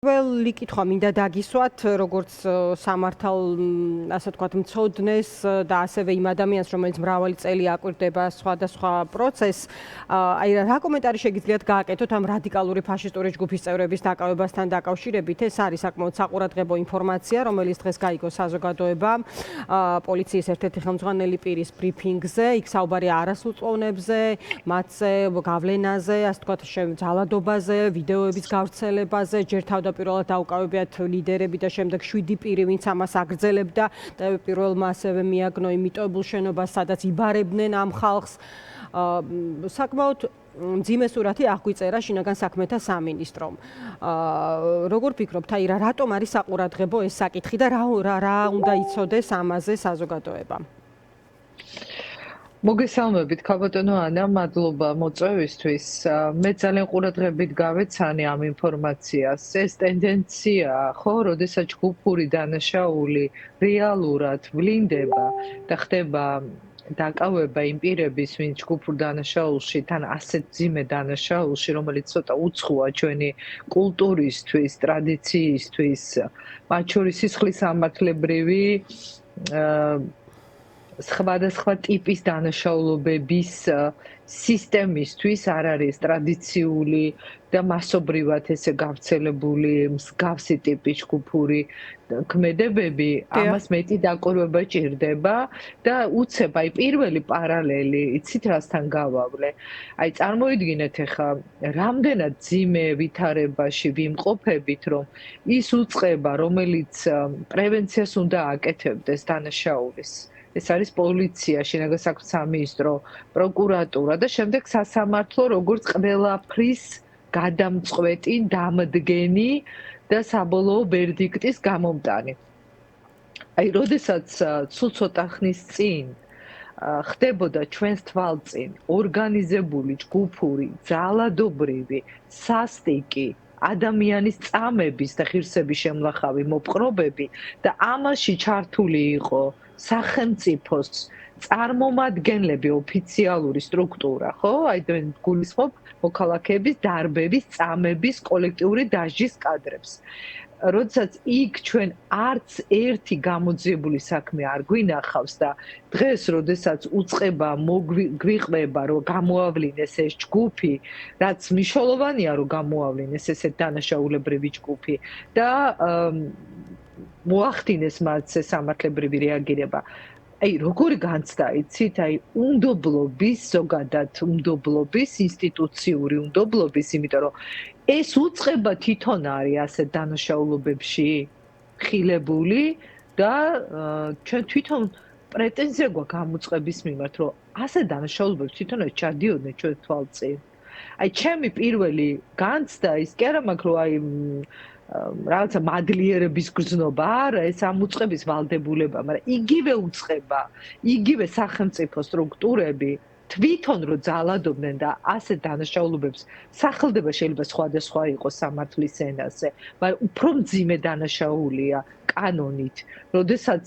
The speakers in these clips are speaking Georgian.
Ყველი კითხვა მინდა დაგისვათ, როგორც სამართალ, ასე ვთქვათ, მცოდნეს და ასევე იმ ადამიანს, რომელიც მრავალი წელი აკვირდება სხვადასხვა პროცესს. აი რა კომენტარი შეგიძლიათ გააკეთოთ ამ რადიკალური ფაშისტური ჯგუფის წევრების დაკავებასთან დაკავშირებით? ეს არის საკმაოდ საყურადღებო ინფორმაცია, რომელიც დღეს გაიგო საზოგადოებამ პოლიციის ერთ-ერთი ხელმძღვანელი პირის ბრიფინგზე. იქ საუბარია არასრულწლოვნებზე, მათზე გავლენაზე, ასე ვთქვათ, ძალადობაზე, ვიდეოების გავრცელებაზე, ჯერ თავდაპირველად დაუკავებიათ ლიდერები და შემდეგ 7 პირი, ვინც ამას აგრძელებდა და პირველმა ასევე მიაგნო იმ მიტოვებულ შენობას, სადაც იბარებდნენ ამ ხალხს. საკმაოდ მძიმე სურათი აღგვიწერა შინაგან საქმეთა სამინისტრომ. როგორ ფიქრობთ, აი რატომ არის საყურადღებო ეს საკითხი და რა უნდა იცოდეს ამაზე საზოგადოება? მოგესალმებით, ქალბატონო ანა, მადლობა მოწვევისთვის. მე ძალიან ყურადღებით გავეცანი ამ ინფორმაციას. ეს ტენდენცია, ხო, როდესაც ჯგუფური დანაშაული რეალურად ვლინდება და ხდება დაკავება იმ პირების, ვინც ჯგუფურ დანაშაულში, თან ასეთ მძიმე დანაშაულში, რომელიც ცოტა უცხოა ჩვენი კულტურისთვის, ტრადიციისთვის, მათ შორის სისხლის სამართლებრივი სხვადასხვა ტიპის დანაშაულობების სისტემისთვის არ არის ტრადიციული და მასობრივად ესე გავრცელებული მსგავსი ტიპის ჯგუფური ქმედებები, ამას მეტი დაკვირვება ჭირდება და უცებ აი პირველი პარალელი, იცით რასთან გავავლე? აი წარმოიდგინეთ ახლა რამდენად ძიმე ვითარებაში ვიმყოფებით, რომ ის უწყება, რომელიც პრევენციას უნდა აკეთებდეს დანაშაულის. ეს არის პოლიცია, შინაგან საქმეთა სამინისტრო, პროკურატურა და შემდეგ სასამართლო, როგორც ყველაფრის გადამწყვეტი, დამდგენი და საბოლოო ვერდიქტის გამომტანი. აი, როდესაც სულ ცოტა ხნის წინ ხდებოდა ჩვენს თვალწინ ორგანიზებული, ჯგუფური, ძალადობრივი, სასტიკი ადამიანის წამების და ღირსების შემლახავი მოპყრობები და ამაში ჩართული იყო სახელმწიფოს წარმომადგენლები, ოფიციალური სტრუქტურა, ხო? აი გულისხმობ მოქალაქეების დარბების, წამების, კოლექტიური დასჯის კადრებს. როდესაც იქ ჩვენ არც ერთი გამოძიებული საქმე არ გვინახავს და დღეს როდესაც უწყება გვიყვება რომ გამოავლინეს ეს ჯგუფი, რაც მნიშვნელოვანია რომ გამოავლინეს ესეთ დანაშაულებრივი ჯგუფი და მოახდინეს მათზე სამართლებრივი რეაგირება. აი როგორი განცდა იცით, აი უნდობლობის, ზოგადად უნდობლობის, ინსტიტუციური უნდობლობის, იმიტომ რომ ეს უწყება თვითონ არის ასეთ დანაშაულობებში ხილებული და ჩვენ თვითონ პრეტენზია გვაქვს ამ უწყების მიმართ, რომ ასეთ დანაშაულებებში თვითონაც ჩადიოდნენ ჩვენ თვალწინ. აი ჩემი პირველი განცდა ის კი არა მაქვს, რომ აი რაღაცა მადლიერების გრძნობა არა, ეს ამ უწყების ვალდებულება, მაგრამ იგივე უწყება, იგივე სახელმწიფო სტრუქტურები თვითონ რო ძალადობდნენ და ასეთ დანაშაულობებს სახელდება შეიძლება სხვადასხვა იყოს სამართლის ენაზე, მაგრამ უფრო მძიმე დანაშაულია კანონით, როდესაც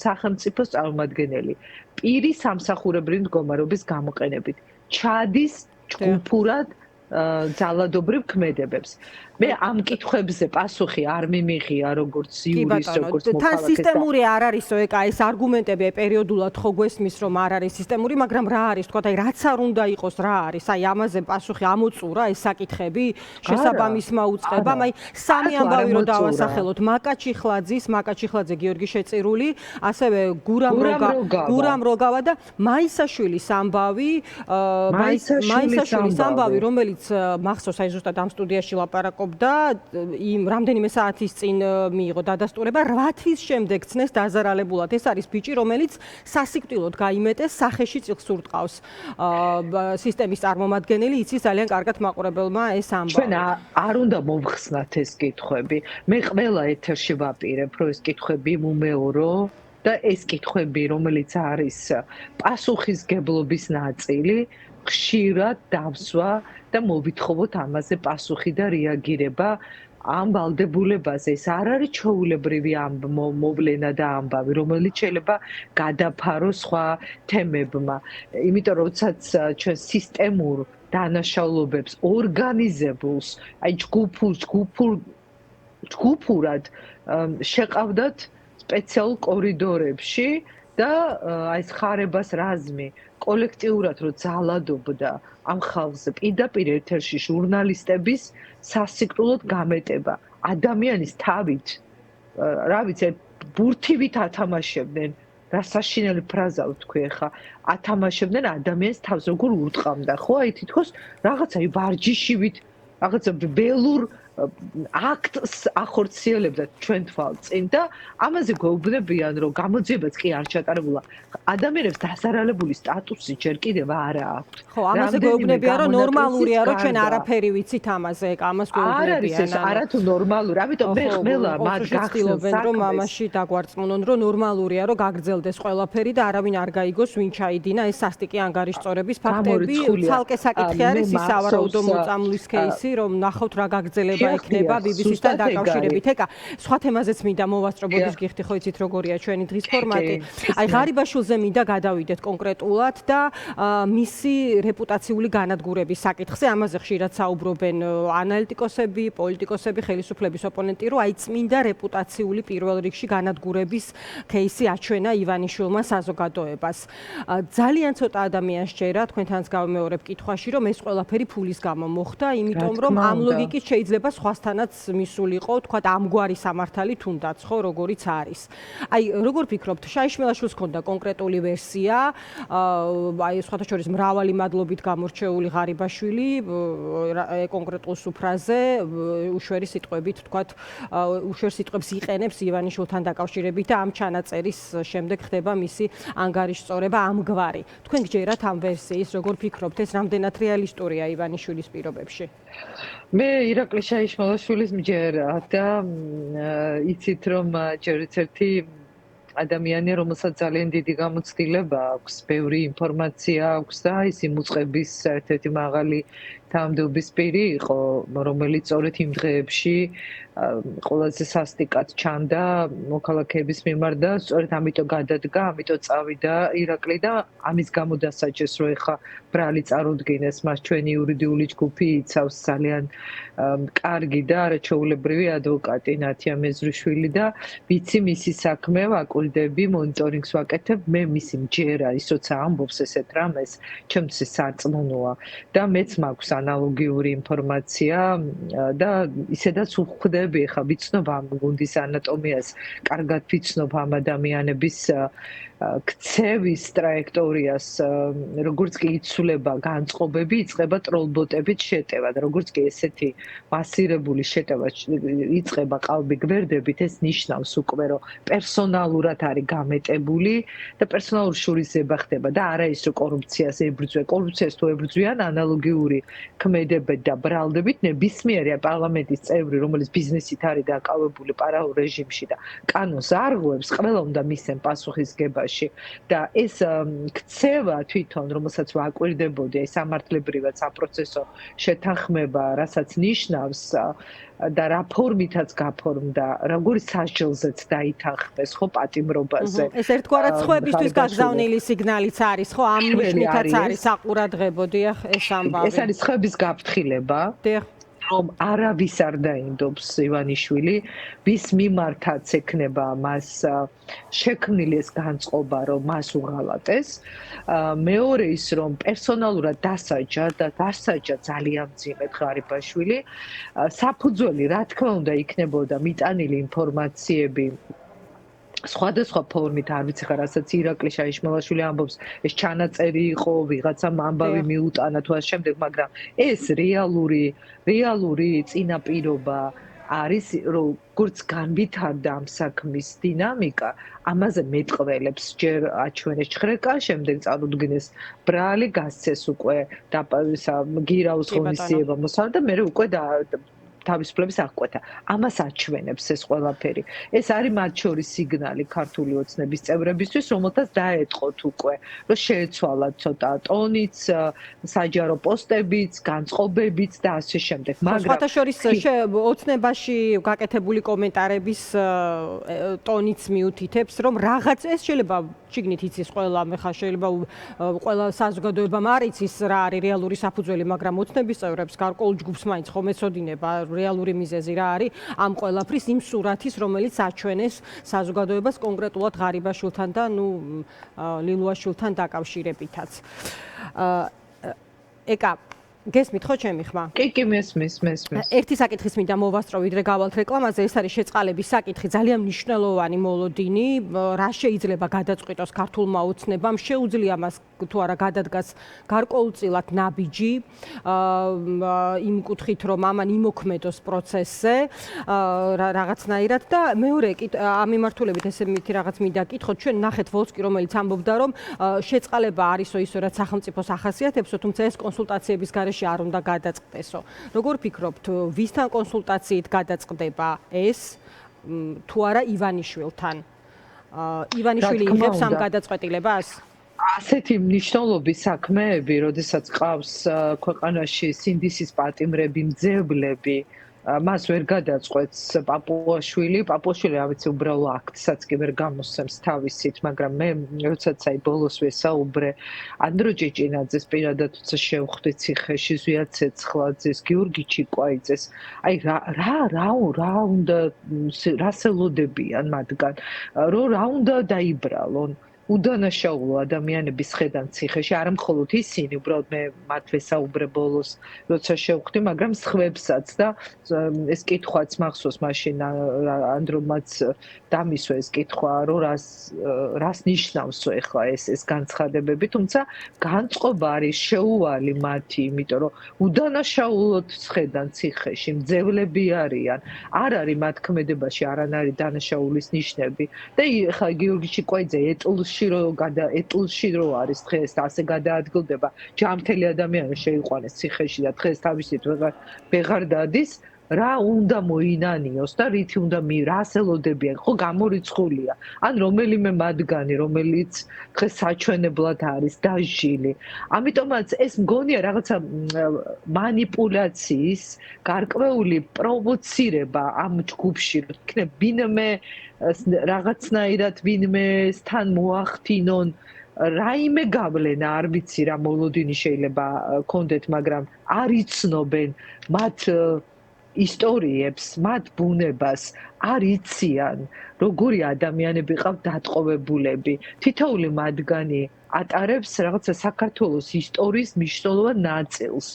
სახელმწიფოს წარმომადგენელი პირი სამსახურებრივი მდგომარეობის გამოყენებით ჩადის ჯგუფურად ძალადობრივ ქმედებებს. მე ამ კითხვებზე პასუხი არ მიმიღია როგორც იურის, როგორც მოქალაქეს. თან სისტემური არ არისო, ეკა ეს არგუმენტები პერიოდულად ხო გვესმის, რომ არ არის სისტემური, მაგრამ რა არის, თქვა, აი რაც არ უნდა იყოს, რა არის? აი ამაზე პასუხი ამოწურა ეს საკითხები შესაბამისმა უწყებამ. აი სამი ამბავი რო დავასახელოთ, მაკაჩიხლაძე, გიორგი შეწირული, ასევე გურამ როგავა და მაისაშვილის ამბავი, რომელიც მახსოვს აი ზუსტად ამ სტუდიაში ლაპარაკობდა იმ რამდენიმე საათის წინ მიიღო დადასტურება 8 თვის შემდეგ ცნეს დაზარალებულად. ეს არის ბიჭი, რომელიც სასიკვდილოდ გაიმეტეს, სახეში წილს ურტყავს. სისტემის წარმომადგენელი იცის ძალიან კარგად მაყურებელმა ეს ამბავი. ჩვენ არ უნდა მოვხსნათ ეს კითხვები. მე ყველა ეთერში ვაპირებ, რომ ეს კითხვები მომეორო და ეს კითხვები, რომელიც არის პასუხისგებლობის ნაწილი, ხშირად დავსვა და მოვითხოვოთ ამაზე პასუხი და რეაგირება ამ ვალდებულებაზე. ეს არ არის ჩვეულებრივი მოვლენა და ამბავი, რომელიც შეიძლება გადაფაროს სხვა თემებმა. იმიტომ რომ როდესაც ჩვენ სისტემურ დანაშაულობებს, ორგანიზებულს, აი ჯგუფურად შეყავდათ სპეციალურ კორიდორებში და აი ეს ხარებას რაზმი კოლექტიურად რო ძალადობდა ამ ხალხზე პირდაპირ ეთერში ჟურნალისტების სასიკვდილოდ გამეტება ადამიანის თავით რა ვიცი ბურთივით ათამაშებდნენ რა საშინელი ფრაზა ვთქვი ახლა ათამაშებდნენ ადამიანის თავს როგორ ურტყამდა ხო აი თითქოს რაღაცა ვარჯიშივით რაღაცა ველურ აქტს ახორციელებდა ჩვენ თვალწინ და ამაზე გვეუბნებიან რომ გამოძიებაც კი არ ჩატარებულა ადამიანებს დასარალებული სტატუსი ჯერ კიდევ არ აქვს ხო ამაზე გვეუბნებიან რომ ნორმალურია რომ ჩვენ არაფერი ვიცით ამაზე ამას გვეუბნებიან არათუ ნორმალური ამიტომ მე ხმელა მათ გახსოვენ რომ ამაში დაგვარწმუნონ რომ ნორმალურია რომ გაგრძელდეს ყველაფერი და არავინ არ გაიგოს ვინ ჩაიდინა ეს სასტიკი ანგარიშწორების ფაქტები ცალკე საკითხი არის ის ავარაუდო მოწამვლის кейსი რომ ნახავთ რა გაგრძელება იქნება BBC-თან დაკავშირებით. ეკა, სხვა თემაზეც მინდა მოვასწრებოდეს გიხდი ხო იცით როგორია ჩვენი დღის ფორმატი. აი ღარიბაშვილზე მინდა გადავიდეთ კონკრეტულად და მისი რეპუტაციული განადგურების საკითხზე ამაზე ხშირად საუბრობენ ანალიტიკოსები, პოლიტიკოსები, ხელისუფლების ოპონენტი, რომ აი წმინდა რეპუტაციული პირველ რიგში განადგურების кейსი აჩვენა ივანიშვილმა საზოგადოებას. ძალიან ცოტა ადამიანს შეერა თქვენთანაც გავიმეორებ კითხვაში, რომ ეს ყველაფერი ფულის გამო მოხდა, იმიტომ რომ ამ ლოგიკით შეიძლება სხვასთანაც მისულიყო, თქვა ამგვარი სამართალი თუნდაც, ხო, როგორიც არის. აი, როგორ ფიქრობთ, შაიშმელაშვილს ჰქონდა კონკრეტული ვერსია, აი, სხვათა შორის მრავალი მადლობით გამორჩეული ღარიბაშვილი, კონკრეტულ სუფრაზე, უშვერი სიტყვებით, თქვა, უშვერ სიტყვებს იყენებს ივანიშვილთან დაკავშირებით და ამ ჩანაწერის შემდეგ ხდება მისი ანგარიშწორება ამგვარი. თქვენ გჯერათ ამ ვერსიის, როგორ ფიქრობთ, ეს რამდენად რეალისტურია ივანიშვილის პირობებში? მე ირაკლი შაიშმელაშვილის მჯერა და იცით რომ ჯერ ერთი ადამიანი რომელსაც ძალიან დიდი გამოცდილება აქვს, ბევრი ინფორმაცია აქვს და ის იმუწყების ერთ-ერთი მაღალი თანამდებობის პირი იყო, რომელიც სწორედ იმ დღეებში ყველაზე სასტიკად ჩანდა მოქალაქეების მიმართ და სწორედ ამიტომ გადადგა, ამიტომ წავიდა ირაკლი და ამის გამო დასაჯეს, რომ ეხა ბრალი წარუდგინეს მას ჩვენი იურიდიული ჯგუფი იცავს ძალიან კარგი და არაჩვეულებრივი ადვოკატი ნათია მეზრიშვილი და ვიცი მისი საქმე ვაკურდები, მონიტორინგს ვაკეთებ, მე მისი მჯერა, ის როცა ამბობს ესეთ რამეს, ჩემთვის სარწმუნოა და მეც მაქვს ანალოგიური ინფორმაცია და ისედაც ვხვდები ხა ვიცნობ ამ გუნდის ანატომიას, კარგად ვიცნობ ამ ადამიანების ქცევის ტრაექტორიას, როგორც კი იცვლება განწყობები, იწყება ტროლბოტებით შეტევა და როგორც კი ესეთი მასირებული შეტევა იწყება ყალბი გვერდებით, ეს ნიშნავს უკვე რომ პერსონალურად არის გამეტებული და პერსონალური შურისძიება ხდება და არა ის რომ კორუფციას ებრძვიან. კორუფციას თუ ებრძვიან ანალოგიური ქმედებებით და ბრალდებით ნებისმიერი პარლამენტის წევრი, რომელიც ბიზნესით არის დაკავებული პარალელურ რეჟიმში და კანონს არღვევს, ყველა უნდა მისცენ პასუხისგება და ეს ქცევა თვითონ რომელსაც ვაკვირდებოდი აი სამართლებრივად საპროცესო შეთანხმება რასაც ნიშნავს და რა ფორმითაც გაფორმდა როგორი სასჯელზეც დაითანხმეს ხო პატიმრობაზე ეს ერთგვარად სხვებისთვის გაგზავნილი სიგნალიც არის ხო ამ ნიშნითაც არის საყურადღებო დიახ ეს ამბავი ეს არის სხვების გაფრთხილება დიახ რომ არავის არ დაინდობს ივანიშვილი, ვის მიმართაც ექნება მას შექმნილი ეს განწყობა, რომ მას უღალატეს. მეორე ის, რომ პერსონალურად დასაჯა და დასაჯა ძალიან მძიმედ ღარიბაშვილი. საფუძველი, რა თქმა უნდა, იქნებოდა მიტანილი ინფორმაციები სხვადასხვა ფორმით არ ვიცი ხა რასაც ირაკლი შაიშმელაშვილი ამბობს ეს ჩანაწერი იყო ვიღაცამ ამბავი მიუტანა თუ ამ შემდეგ მაგრამ ეს რეალური წინაპირობა არის როგორც განვითარდა ამ საქმის დინამიკა ამაზე მეტყველებს ჯერ აჩვენეს ჩხრეკა შემდეგ წარუდგინეს ბრალი გასცეს უკვე და გირაოს ღონისძიება მოსავალ და მე უკვე თავისუფლების აღკვეთა. ამას აჩვენებს ეს ყველაფერი. ეს არის მათ შორის სიგნალი ქართული ოცნების წევრებისთვის, რომელთაც დაეთყოთ უკვე, რომ შეეცვალათ ცოტა ტონიც, საჯარო პოსტებიც, განწყობებიც და ასე შემდეგ. მაგრამ სხვათა შორის ოცნებაში გაკეთებული კომენტარების ტონიც მიუთითებს, რომ რაღაც ეს შეიძლება შიგნით იცის ყველა, ხა შეიძლება ყველა საზოგადოებამ არ იცის რა არის რეალური საფუძველი, მაგრამ ოცნების წევრებს გარკვეულ ჯგუფს მაინც ხომ ეცოდინება რეალური მიზეზი რა არის ამ ყველაფრის იმ სურათის, რომელიც აჩვენეს საზოგადოებას კონკრეტულად ღარიბაშვილთან და ლილუაშვილთან დაკავშირებითაც. ეკა გესმით ხო ჩემი ხმა? კი, მესმის. ერთი საკითხის მინდა მოვასწრო, ვიდრე გავალთ რეკლამაზე, ეს არის შეწყალების საკითხი, ძალიან მნიშვნელოვანი მოლოდინი, რა შეიძლება გადაწყვიტოს ქართულმა ოცნებამ, შეუძლია მას თუ არა გადადგას გარკვეულწილად ნაბიჯი, იმ კუთხით, რომ ამან იმოქმედოს პროცესზე, რაღაცნაირად და მეორე ამ მიმართულებით ესე მითი რაღაც მინდა კითხოთ, ჩვენ ნახეთ ვოლსკი, რომელიც ამბობდა, რომ შეწყალება არისო ისო, რაც სახელმწიფოს ახასიათებსო, თუმცა ეს კონსულტაციების გარეშე არ უნდა გადაწყდესო. როგორ ფიქრობთ, ვისთან კონსულტაციით გადაწყდება ეს თუ არა ივანიშვილთან? ივანიშვილი იღებს ამ გადაწყვეტილებას? ასეთი მნიშვნელობის საქმეები, როდესაც ყავს ქვეყანაში სინდისის პატიმრები, მძევლები, მას ვერ გადაწყვეტს პაპუაშვილი, რა ვიცი, უბრალო აქტსაც კი ვერ გამოსცემს თავისით, მაგრამ მე როდესაც ბოლოს ვესაუბრე ანდრო ჭეჭინაძეს პირადად თუცა შევხვდი ციხეში, ზვია ცეცხლაძეს, გიორგი ჩიკვაიძეს, რა უნდა რას ელოდებიან მათგან, რა უნდა დაიბრალონ უდანაშაულო ადამიანების ხედან ციხეში, არა მხოლოდ ისინი, უბრალოდ მე მათ ვესაუბრე ბოლოს, როცა შევხვდი, მაგრამ სხვებსაც და ეს კითხვაც მახსოვს მაშინ ანდრომაც დამისვა ეს კითხვა, რომ რას ნიშნავსო ახლა ეს განცხადებები, თუმცა განწყობა არის შეუვალი მათი, იმიტომ რომ უდანაშაულოდ ხედან ციხეში, მძევლები არიან, არ არის მათ ქმედებაში არანაირი დანაშაულის ნიშნები და ახლა გიორგი ჩიკვაიძე ეტლში რო არის დღეს და ასე გადაადგილდება, ჯამთელი ადამიანი შეიყვანეს ციხეში და დღეს თავისით ვეღარ დადის, რა უნდა მოინანიოს და რითი უნდა რას ელოდებიან, ხო გამორიცხულია. ან რომელიმე მათგანი, რომელიც დღეს საჩვენებლად არის დაჟილი. ამიტომაც ეს მგონია რაღაცა მანიპულაციის, გარკვეული პროვოცირება ამ ჯგუფში, რომ იქნებ ვინმე რაღაცნაირად ვინმესთან მოახდინონ რაიმე გავლენა, არ ვიცი რა მოლოდინი შეიძლება კონდეთ, მაგრამ არ იცნობენ მათ ისტორიებს, მათ ბუნებას, არ იციან, როგორი ადამიანები ყავთ დატყვევებულები. თითოეული მათგანი ატარებს რაღაცა საქართველოს ისტორიის მნიშვნელოვან ნაწილს.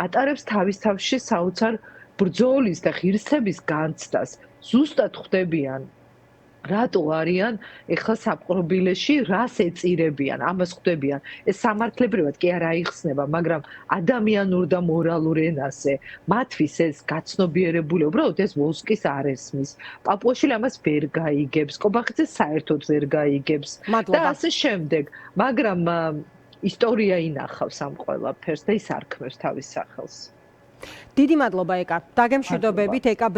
ატარებს თავის თავში საოცარ ბრძოლის და ღირსების განცდას. ზუსტად ხვდებიან რატო არიან ეხლა საპყრობილეში, რას ეწირებიან, ამას ხვდებიან. ეს სამართლებრივად კი არ აიხსნება, მაგრამ ადამიანურ და მორალურ ენაზე მათთვის ეს გაცნობიერებული, უბრალოდ ეს ვოლსკის არ ესმის. პაპუაშვილი ამას ვერ გაიგებს, კობახიძე საერთოდ ვერ გაიგებს და ასე შემდეგ. მაგრამ ისტორია ინახავს ამ ყველაფერს და ის არქმევს თავის სახელს. დიდი მადლობა ეკა. დაგემშვიდობებით ეკა